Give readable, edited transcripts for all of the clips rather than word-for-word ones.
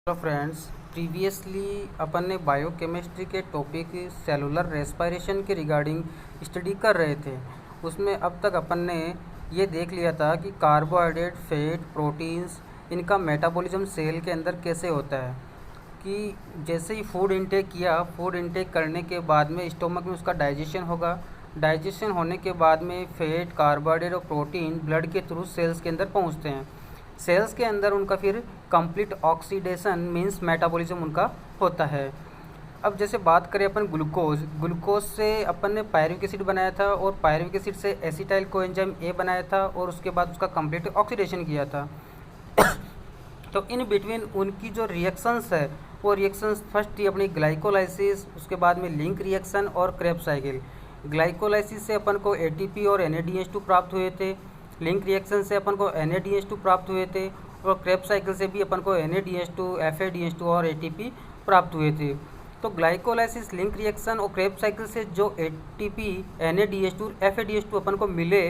Hello friends, previously अपन ने biochemistry के topic cellular respiration के रिगार्डिंग स्टडी कर रहे थे। उसमें अब तक अपन ने ये देख लिया था कि कार्बोहाइड्रेट, फैट, प्रोटीन्स, इनका मेटाबॉलिज्म सेल के अंदर कैसे होता है। कि जैसे ही फूड इनटेक किया, फूड इनटेक करने के बाद में स्टोमक में उसका डाइजेशन होगा। डाइजेशन होने के बाद में फैट, कार्बोहाइड्रेट और प्रोटीन ब्लड के थ्रू सेल्स के अंदर पहुँचते हैं। सेल्स के अंदर उनका फिर कंप्लीट ऑक्सीडेशन मींस मेटाबॉलिज्म उनका होता है। अब जैसे बात करें अपन ग्लूकोज से अपन ने पायरुविक एसिड बनाया था और पायरुविक एसिड से एसिटाइल कोएंजाइम ए बनाया था और उसके बाद उसका कंप्लीट ऑक्सीडेशन किया था। तो इन बिटवीन उनकी जो रिएक्शंस है वो रिएक्शंस फर्स्ट थी अपनी ग्लाइकोलाइसिस, उसके बाद में लिंक रिएक्शन और क्रेब्स साइकिल। ग्लाइकोलाइसिस से अपन को एटीपी और NADH2 प्राप्त हुए थे। लिंक रिएक्शन से अपन को NADH2 प्राप्त हुए थे और क्रेब्स साइकिल से भी अपन को NADH2, FADH2 और ATP प्राप्त हुए थे। तो ग्लाइकोलाइसिस, लिंक रिएक्शन और क्रेब्स साइकिल से जो ATP, NADH2, FADH2 अपन को मिले,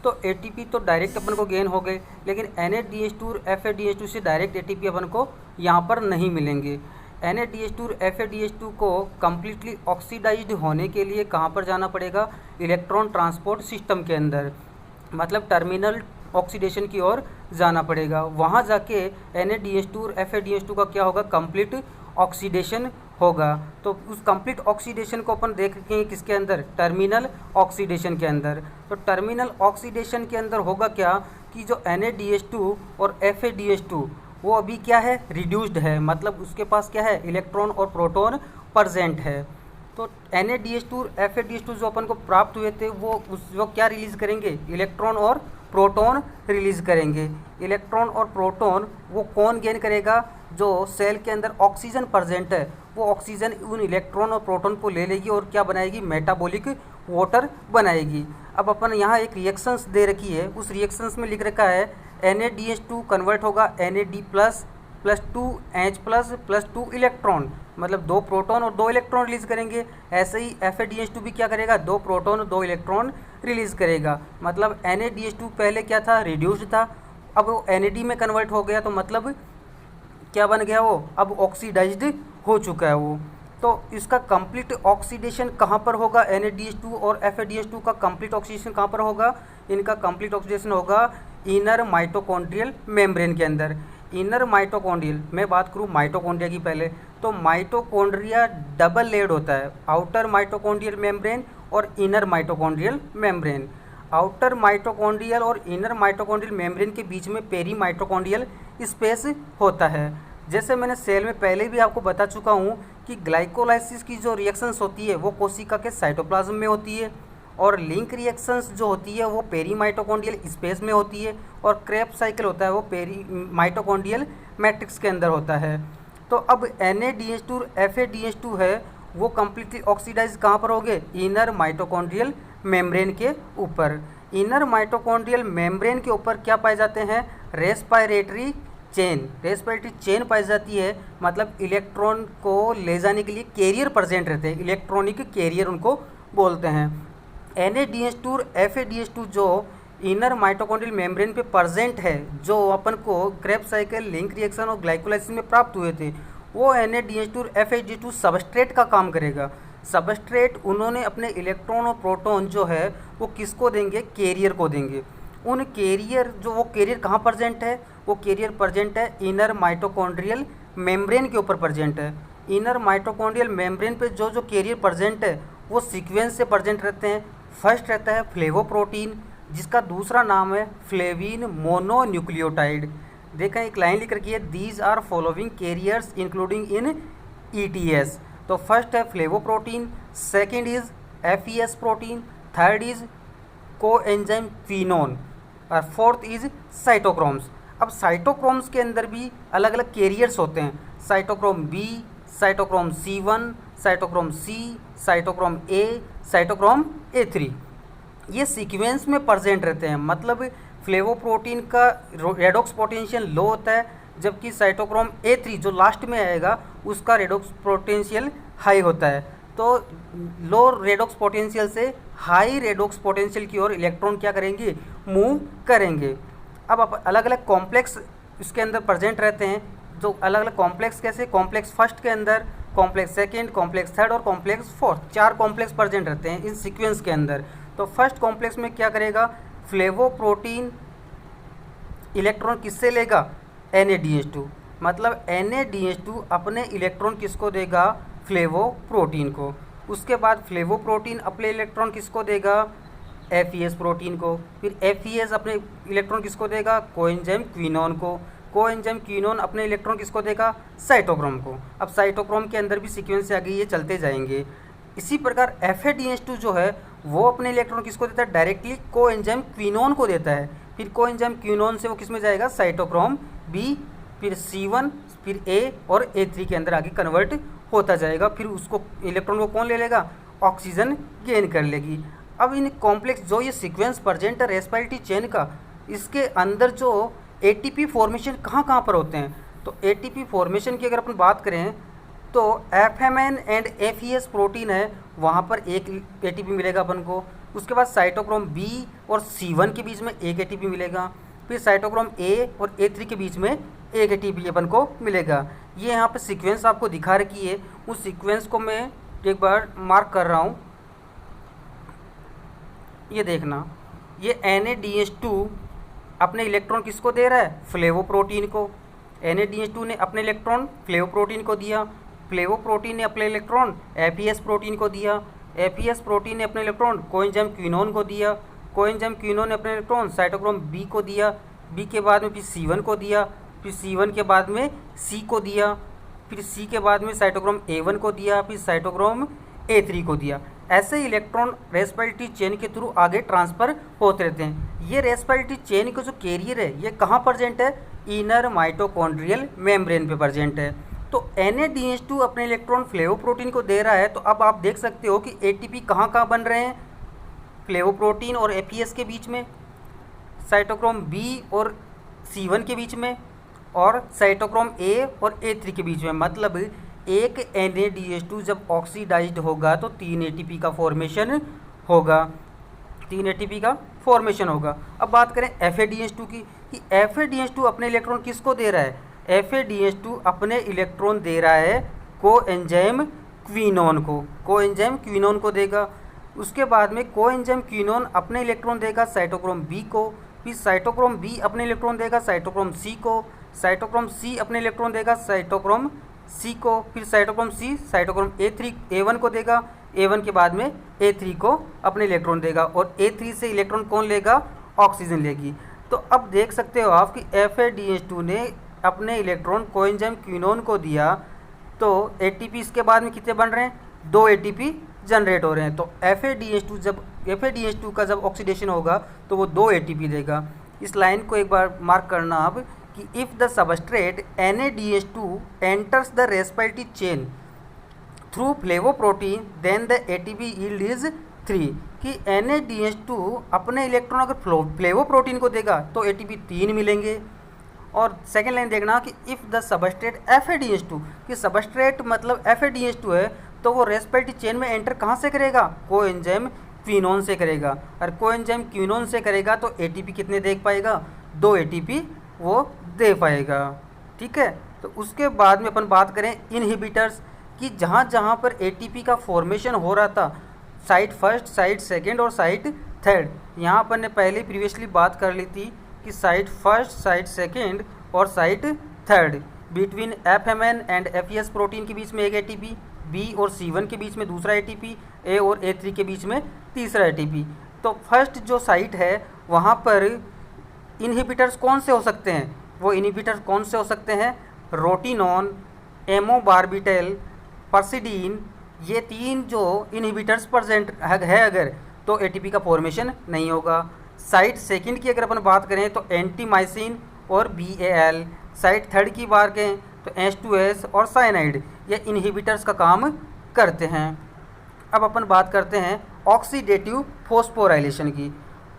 तो ATP तो डायरेक्ट अपन को गेन हो गए, लेकिन NADH2 और FADH2 से डायरेक्ट ATP अपन को यहाँ पर नहीं मिलेंगे। NADH2 और FADH2 को कम्प्लीटली ऑक्सीडाइज्ड होने के लिए कहाँ पर जाना पड़ेगा? इलेक्ट्रॉन ट्रांसपोर्ट सिस्टम के अंदर, मतलब टर्मिनल ऑक्सीडेशन की ओर जाना पड़ेगा। वहाँ जाके NADH2 और FADH2 का क्या होगा? कंप्लीट ऑक्सीडेशन होगा। तो उस कंप्लीट ऑक्सीडेशन को अपन देखेंगे किसके अंदर? टर्मिनल ऑक्सीडेशन के अंदर। तो टर्मिनल ऑक्सीडेशन के अंदर होगा क्या कि जो NADH2 और FADH2 वो अभी क्या है? रिड्यूस्ड है, मतलब उसके पास क्या है? इलेक्ट्रॉन और प्रोटॉन प्रजेंट है। तो NADH2 और FADH2 जो अपन को प्राप्त हुए थे वो क्या रिलीज़ करेंगे? इलेक्ट्रॉन और प्रोटॉन रिलीज़ करेंगे। इलेक्ट्रॉन और प्रोटॉन वो कौन गेन करेगा? जो सेल के अंदर ऑक्सीजन प्रेजेंट है वो ऑक्सीजन उन इलेक्ट्रॉन और प्रोटॉन को ले लेगी और क्या बनाएगी? मेटाबॉलिक वाटर बनाएगी। अब अपन यहाँ एक रिएक्शंस दे रखी है, उस रिएक्शंस में लिख रखा है NADH2 कन्वर्ट होगा NAD plus 2H plus 2 electron, मतलब 2 प्रोटॉन और 2 इलेक्ट्रॉन रिलीज़ करेंगे। ऐसे ही FADH2 भी क्या करेगा? 2 प्रोटॉन और 2 इलेक्ट्रॉन रिलीज़ करेगा। मतलब NADH2 पहले क्या था? रिड्यूस्ड था, अब वो NAD में कन्वर्ट हो गया, तो मतलब क्या बन गया वो? अब ऑक्सीडाइज्ड हो चुका है वो। तो इसका कंप्लीट ऑक्सीडेशन कहाँ पर होगा? NADH2 और FADH2 का कंप्लीट ऑक्सीडेशन कहाँ पर होगा? इनका कंप्लीट ऑक्सीडेशन होगा इनर माइटोकॉन्ड्रियल मेम्ब्रेन के अंदर। इनर माइटोकॉन्ड्रियल, मैं बात करूँ माइटोकॉन्ड्रिया की पहले, तो माइटोकॉन्ड्रिया डबल लेयर्ड होता है, आउटर माइटोकॉन्ड्रियल मेम्ब्रेन और inner mitochondrial membrane. Outer mitochondrial और इनर माइटोकॉन्ड्रियल मेम्ब्रेन के बीच में पेरी माइटोकॉन्ड्रियल स्पेस होता है। जैसे मैंने सेल में पहले भी आपको बता चुका हूँ कि ग्लाइकोलाइसिस की जो रिएक्शंस होती है वो कोशिका के साइटोप्लाज्म में होती है, और लिंक रिएक्शंस जो होती है वो पेरी माइटोकॉन्ड्रियल स्पेस में होती है, और क्रेब्स साइकिल होता है वो पेरी माइटोकॉन्ड्रियल मैट्रिक्स के अंदर होता है। तो अब NADH2 और FADH2 है वो कम्प्लीटली ऑक्सीडाइज कहाँ पर हो गए? इनर माइटोकॉन्ड्रियल मेम्ब्रेन के ऊपर। इनर माइटोकॉन्ड्रियल मेम्ब्रेन के ऊपर क्या पाए जाते हैं? रेस्पिरेटरी चेन पाई जाती है, मतलब इलेक्ट्रॉन को ले जाने के लिए कैरियर प्रेजेंट रहते हैं, इलेक्ट्रॉनिक कैरियर उनको बोलते हैं। NADH2 और FADH2 जो इनर माइटोकॉन्ड्रियल मेम्ब्रेन पे प्रेजेंट है, जो अपन को क्रेब्स साइकिल, लिंक रिएक्शन और ग्लाइकोलाइसिस में प्राप्त हुए थे, वो NADH2 और FADH2 सबस्ट्रेट का काम करेगा। सबस्ट्रेट उन्होंने अपने इलेक्ट्रॉन और प्रोटॉन जो है वो किसको देंगे? कैरियर को देंगे। उन कैरियर जो वो कैरियर कहाँ प्रेजेंट है? वो कैरियर प्रेजेंट है इनर माइटोकॉन्ड्रियल मेम्ब्रेन के ऊपर प्रेजेंट है। इनर माइटोकॉन्ड्रियल मेम्ब्रेन पे जो जो कैरियर प्रेजेंट है वो सीक्वेंस से प्रेजेंट रहते हैं। फर्स्ट रहता है फ्लेवोप्रोटीन, जिसका दूसरा नाम है फ्लेविन मोनोन्यूक्लियोटाइड। देखा एक लाइन लिख रखी है, these are following carriers including in ETS। तो फर्स्ट है flavoprotein, second is FES protein, third is coenzyme quinone और फोर्थ इज साइटोक्रोम्स। अब साइटोक्रोम्स के अंदर भी अलग अलग कैरियर्स होते हैं, cytochrome B, cytochrome C1, cytochrome C, cytochrome A, cytochrome A3। ये सीक्वेंस में प्रेजेंट रहते हैं, मतलब फ्लेवोप्रोटीन का रेडॉक्स पोटेंशियल लो होता है, जबकि साइटोक्रोम A3 जो लास्ट में आएगा उसका रेडॉक्स पोटेंशियल हाई होता है। तो लो रेडॉक्स पोटेंशियल से हाई रेडॉक्स पोटेंशियल की ओर इलेक्ट्रॉन क्या करेंगे? मूव करेंगे। अब अलग अलग कॉम्प्लेक्स इसके अंदर प्रेजेंट रहते हैं, जो अलग अलग कॉम्प्लेक्स कैसे, कॉम्प्लेक्स फर्स्ट के अंदर, कॉम्प्लेक्स सेकंड, कॉम्प्लेक्स थर्ड और कॉम्प्लेक्स फोर्थ, 4 कॉम्प्लेक्स प्रेजेंट रहते हैं इन सीक्वेंस के अंदर। तो फर्स्ट कॉम्प्लेक्स में क्या करेगा, फ्लेवोप्रोटीन इलेक्ट्रॉन किससे लेगा, NADH2, मतलब NADH2 अपने इलेक्ट्रॉन किसको देगा, फ्लेवोप्रोटीन को। उसके बाद फ्लेवोप्रोटीन अपने इलेक्ट्रॉन किसको देगा, FES प्रोटीन को। फिर FES अपने इलेक्ट्रॉन किसको देगा, कोएंजाइम क्विनोन को। कोएंजाइम क्विनोन अपने इलेक्ट्रॉन किसको देगा, साइटोक्रोम को। अब साइटोक्रोम के अंदर भी सीक्वेंस से आगे ये चलते जाएंगे। इसी प्रकार FADH2 जो है वो अपने इलेक्ट्रॉन किसको देता है, डायरेक्टली कोएंजाइम क्विनोन को देता है। फिर कोएंजाइम क्विनोन से वो किस में जाएगा, साइटोक्रोम B, फिर C1, फिर A और A3 के अंदर आगे कन्वर्ट होता जाएगा। फिर उसको इलेक्ट्रॉन को कौन ले लेगा, ऑक्सीजन गेन कर लेगी। अब इन कॉम्प्लेक्स जो ये सीक्वेंस प्रेजेंट है रेस्पिरेटरी चेन का, इसके अंदर जो ATP फॉर्मेशन कहाँ कहाँ पर होते हैं, तो ATP फॉर्मेशन की अगर अपन बात करें तो FMN एंड FES प्रोटीन है, वहाँ पर एक ATP मिलेगा अपन को। उसके बाद साइटोक्रोम B और C1 के बीच में एक ATP मिलेगा। फिर साइटोक्रोम A और A3 के बीच में एक ATP अपन को मिलेगा। ये यहाँ पे सीक्वेंस आपको दिखा रखी है, उस सीक्वेंस को मैं एक बार मार्क कर रहा हूँ। ये देखना, ये NADH2 अपने इलेक्ट्रॉन किसको दे रहा है, फ्लेवोप्रोटीन को। NADH2 ने अपने इलेक्ट्रॉन फ्लेवोप्रोटीन को दिया, फ्लेवोप्रोटीन ने अपने इलेक्ट्रॉन FES प्रोटीन को दिया, FES प्रोटीन ने अपने इलेक्ट्रॉन कोएंजाइम क्विनोन को दिया, कोएंजाइम क्विनोन ने अपने इलेक्ट्रॉन साइटोक्रोम B को दिया, B के बाद में फिर C1 को दिया, फिर C1 के बाद में C को दिया, फिर C के बाद में साइटोक्रोम A1 को दिया, फिर साइटोक्रोम A3 को दिया। ऐसे इलेक्ट्रॉन रेस्पिरेटरी चेन के थ्रू आगे ट्रांसफ़र होते रहते हैं। ये रेस्पिरेटरी चेन का जो कैरियर है ये कहाँ प्रेजेंट है, इनर माइटोकॉन्ड्रियल मेम्ब्रेन पे प्रेजेंट है। तो NADH2 अपने इलेक्ट्रॉन फ्लेवोप्रोटीन को दे रहा है, तो अब आप देख सकते हो कि ATP कहाँ कहाँ बन रहे हैं, फ्लेवोप्रोटीन और FES के बीच में, साइटोक्रोम B और C1 के बीच में, और साइटोक्रोम A और A3 के बीच में। मतलब एक NADH2 जब ऑक्सीडाइज्ड होगा तो 3 ATP का फॉर्मेशन होगा, 3 ATP का फॉर्मेशन होगा। अब बात करें FADH2 की, कि FADH2 अपने इलेक्ट्रॉन किसको दे रहा है, FADH2 अपने इलेक्ट्रॉन दे रहा है कोएंजाइम क्विनोन को, कोएंजाइम क्विनोन को देगा। उसके बाद में कोएंजाइम क्विनोन अपने इलेक्ट्रॉन देगा साइटोक्रोम B को, फिर साइटोक्रोम B अपने इलेक्ट्रॉन देगा साइटोक्रोम C को, साइटोक्रोम C अपने इलेक्ट्रॉन देगा साइटोक्रोम C को, फिर साइटोक्रोम C साइटोक्रोम A1 को देगा, A1 के बाद में A3 को अपने इलेक्ट्रॉन देगा, और A3 से इलेक्ट्रॉन कौन लेगा, ऑक्सीजन लेगी। तो अब देख सकते हो आप कि FADH2 ने अपने इलेक्ट्रॉन कोएंजाइम क्विनोन को दिया, तो ATP इसके बाद में कितने बन रहे हैं, 2 ATP जनरेट हो रहे हैं। तो FADH2 का जब ऑक्सीडेशन होगा तो वो 2 ATP देगा। इस लाइन को एक बार मार्क करना आप, कि if the substrate NADH2 enters the respiratory chain through flavoprotein then the ATP yield is 3, कि NADH2 अपने इलेक्ट्रॉन अगर फ्लेवोप्रोटीन को देगा तो ATP 3 मिलेंगे। और सेकेंड लाइन देखना कि इफ़ द सबस्ट्रेट FADH2, कि सबस्ट्रेट मतलब FADH2 है, तो वो रेस्पिरेटरी चेन में एंटर कहाँ से करेगा, कोएंजाइम क्विनोन से करेगा, और कोएंजाइम क्विनोन से करेगा तो ATP कितने दे पाएगा, 2 ATP वो दे पाएगा। ठीक है, तो उसके बाद में अपन बात करें इनहिबिटर्स, कि जहाँ जहाँ पर ATP का फॉर्मेशन हो रहा था, साइट फर्स्ट, साइट सेकेंड और साइट थर्ड, यहाँ अपन ने पहले प्रीवियसली बात कर ली थी कि साइट फर्स्ट, साइट सेकेंड और site third, between FMN and FES protein के बीच में एक ATP, B और C1 के बीच में दूसरा ATP, A और A3 के बीच में तीसरा ATP। तो फर्स्ट जो साइट है वहाँ पर इनहिबिटर्स कौन से हो सकते हैं, वो इनहिबिटर्स कौन से हो सकते हैं, रोटिनॉन, एमोबार्बिटल, पर्सिडीन, ये 3 जो इनहिबिटर्स प्रेजेंट है अगर, तो ATP का फॉर्मेशन नहीं होगा। साइट सेकंड की अगर अपन बात करें तो एंटीमाइसिन और BAL, साइट थर्ड की बात करें तो H2S और साइनाइड, ये इनहिबिटर्स का काम करते हैं। अब अपन बात करते हैं ऑक्सीडेटिव फोस्फोराइलेशन की।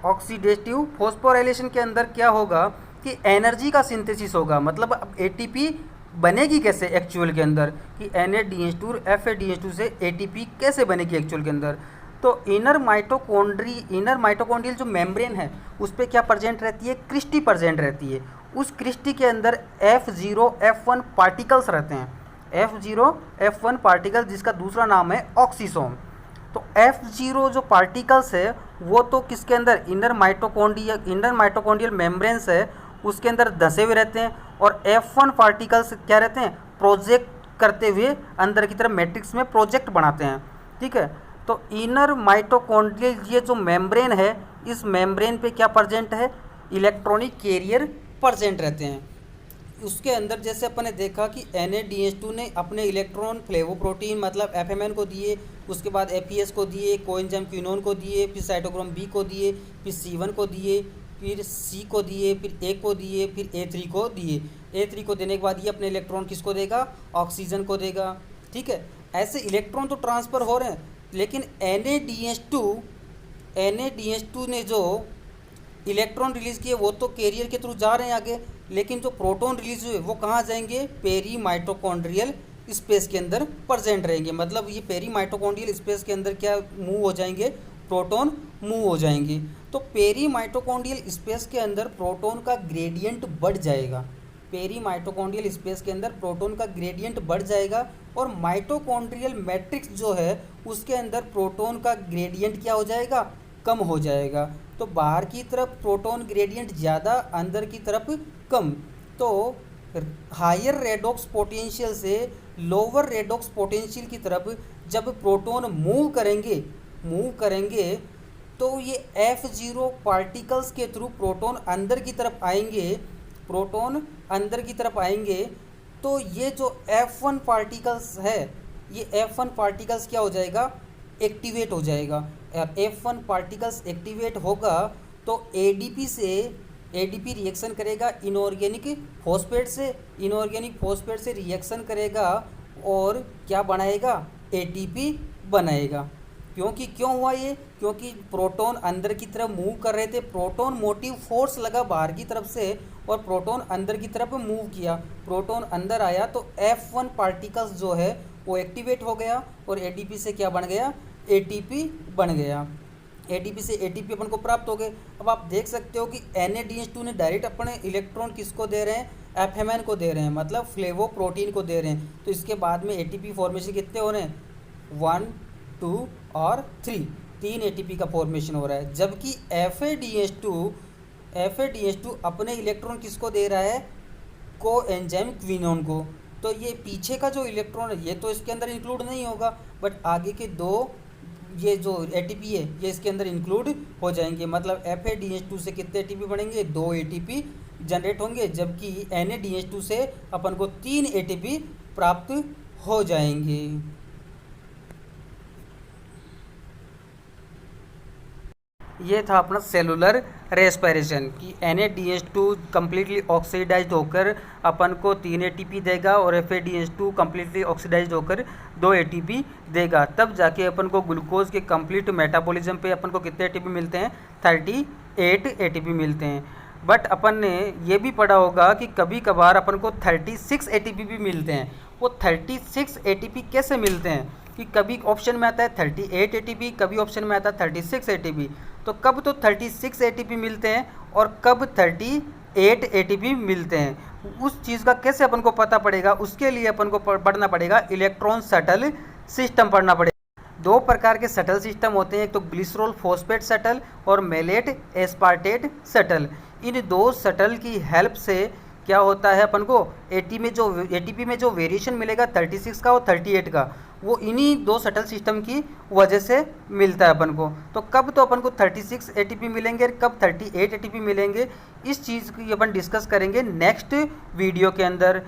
ऑक्सीडेटिव फोस्फोराइलेशन के अंदर क्या होगा कि एनर्जी का सिंथेसिस होगा, मतलब अब ATP बनेगी कैसे एक्चुअल के अंदर, कि NADH2 FADH2 से ATP कैसे बनेगी एक्चुअल के अंदर। तो इनर माइटोकॉन्ड्रियल जो मेम्ब्रेन है उस पर क्या प्रेजेंट रहती है, क्रिस्टी प्रेजेंट रहती है, उस क्रिस्टल के अंदर F0 F1 पार्टिकल्स रहते हैं। F0 F1 पार्टिकल जिसका दूसरा नाम है ऑक्सीसोम। तो F0 जो पार्टिकल्स है वो तो किसके अंदर, इनर माइटोकॉन्ड्रियल मेम्ब्रेन्स है उसके अंदर धंसे हुए रहते हैं, और F1 पार्टिकल्स क्या रहते हैं, प्रोजेक्ट करते हुए अंदर की तरफ मैट्रिक्स में प्रोजेक्ट बनाते हैं। ठीक है, तो इनर माइटोकॉन्ड्रियल ये जो मेम्ब्रेन है, इस मेम्ब्रेन पे क्या प्रेजेंट है, इलेक्ट्रॉनिक कैरियर प्रेजेंट रहते हैं। उसके अंदर जैसे अपन ने देखा कि NADH2 ने अपने इलेक्ट्रॉन फ्लेवोप्रोटीन मतलब FMN को दिए, उसके बाद APS को दिए, कोएंजाइम क्विनोन को दिए, फिर साइटोक्रोम B को दिए, फिर C1 को दिए, फिर C को दिए, फिर A को दिए, फिर A3 को दिए। A3 को देने के बाद ये अपने इलेक्ट्रॉन किसको देगा, ऑक्सीजन को देगा। ठीक है, ऐसे इलेक्ट्रॉन तो ट्रांसफ़र हो रहे हैं, लेकिन NADH2 ने जो इलेक्ट्रॉन रिलीज़ किए वो तो कैरियर के थ्रू जा रहे हैं आगे, लेकिन जो प्रोटॉन रिलीज हुए वो कहाँ जाएंगे, पेरी माइटोकॉन्ड्रियल स्पेस के अंदर प्रेजेंट रहेंगे। मतलब ये पेरी माइटोकॉन्ड्रियल स्पेस के अंदर क्या मूव हो जाएंगे, प्रोटॉन मूव हो जाएंगे। तो पेरी माइटोकॉन्ड्रियल स्पेस के अंदर प्रोटॉन का ग्रेडियंट बढ़ जाएगा। पेरी माइटोकॉन्ड्रियल स्पेस के अंदर प्रोटॉन का ग्रेडियंट बढ़ जाएगा, और माइटोकॉन्ड्रियल मैट्रिक्स जो है उसके अंदर प्रोटॉन का ग्रेडियंट क्या हो जाएगा, कम हो जाएगा। तो बाहर की तरफ प्रोटॉन ग्रेडियंट ज़्यादा, अंदर की तरफ कम। तो हायर रेडॉक्स पोटेंशियल से लोअर रेडॉक्स पोटेंशियल की तरफ जब प्रोटॉन मूव करेंगे तो ये F0 पार्टिकल्स के थ्रू प्रोटॉन अंदर की तरफ आएंगे। तो ये जो F1 पार्टिकल्स है, ये F1 पार्टिकल्स क्या हो जाएगा, एक्टिवेट हो जाएगा। और F1 पार्टिकल्स एक्टिवेट होगा तो ADP रिएक्शन करेगा इनऑर्गेनिक फॉस्फेट से रिएक्शन करेगा और क्या बनाएगा, ATP बनाएगा। क्यों हुआ ये, क्योंकि प्रोटॉन अंदर की तरफ मूव कर रहे थे, प्रोटॉन मोटिव फोर्स लगा बाहर की तरफ से और प्रोटॉन अंदर की तरफ मूव किया, प्रोटॉन अंदर आया तो F1 पार्टिकल्स जो है वो एक्टिवेट हो गया और ADP से क्या बन गया, ATP बन गया। ATP से ATP अपन को प्राप्त हो गए। अब आप देख सकते हो कि NADH2 ने डायरेक्ट अपने इलेक्ट्रॉन किसको दे रहे हैं, FMN को दे रहे हैं, मतलब फ्लेवोप्रोटीन को दे रहे हैं। तो इसके बाद में ATP फॉर्मेशन कितने हो रहे हैं, 1, 2 और 3 ATP का फॉर्मेशन हो रहा है। जबकि FADH2 अपने इलेक्ट्रॉन किसको दे रहा है, कोएंजाइम क्विनोन को। तो ये पीछे का जो इलेक्ट्रॉन है ये तो इसके अंदर इंक्लूड नहीं होगा, बट आगे के दो ये जो ATP है ये इसके अंदर इंक्लूड हो जाएंगे। मतलब FADH2 से कितने ATP बनेंगे, 2 ATP जनरेट होंगे, जबकि NADH2 से अपन को 3 ATP प्राप्त हो जाएंगे। ये था अपना सेलुलर रेस्पिरेशन कि NADH2 कम्प्लीटली ऑक्सीडाइज्ड होकर अपन को 3 ATP देगा और FADH2 कम्प्लीटली ऑक्सीडाइज्ड होकर 2 ATP देगा। तब जाके अपन को ग्लूकोज के कम्प्लीट मेटाबॉलिज्म पे अपन को कितने ATP मिलते हैं, 38 ATP मिलते हैं। बट अपन ने ये भी पढ़ा होगा कि कभी कभार अपन को 36 ATP भी मिलते हैं। वो 36 ATP कैसे मिलते हैं कि कभी ऑप्शन में आता है 38 ATP, कभी ऑप्शन में आता है 36 ATP। तो कब तो 36 ATP मिलते हैं और कब 38 ATP मिलते हैं, उस चीज़ का कैसे अपन को पता पड़ेगा, उसके लिए अपन को पढ़ना पड़ेगा इलेक्ट्रॉन शटल सिस्टम पढ़ना पड़ेगा। 2 प्रकार के शटल सिस्टम होते हैं, एक तो ग्लिसरॉल फॉस्फेट शटल और मेलेट एस्पार्टेट शटल। इन 2 शटल की हेल्प से क्या होता है, अपन को ATP में जो वेरिएशन मिलेगा 36 का और 38 का, वो इन्हीं 2 शटल सिस्टम की वजह से मिलता है अपन को। तो कब तो अपन को 36 ATP मिलेंगे और कब 38 ATP मिलेंगे, इस चीज़ की अपन डिस्कस करेंगे नेक्स्ट वीडियो के अंदर।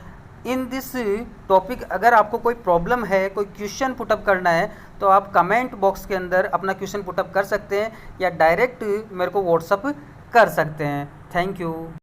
इन दिस टॉपिक अगर आपको कोई प्रॉब्लम है, कोई क्वेश्चन पुटअप करना है, तो आप कमेंट बॉक्स के अंदर अपना क्वेश्चन पुटअप कर सकते हैं या डायरेक्ट मेरे को व्हाट्सअप कर सकते हैं। Thank you.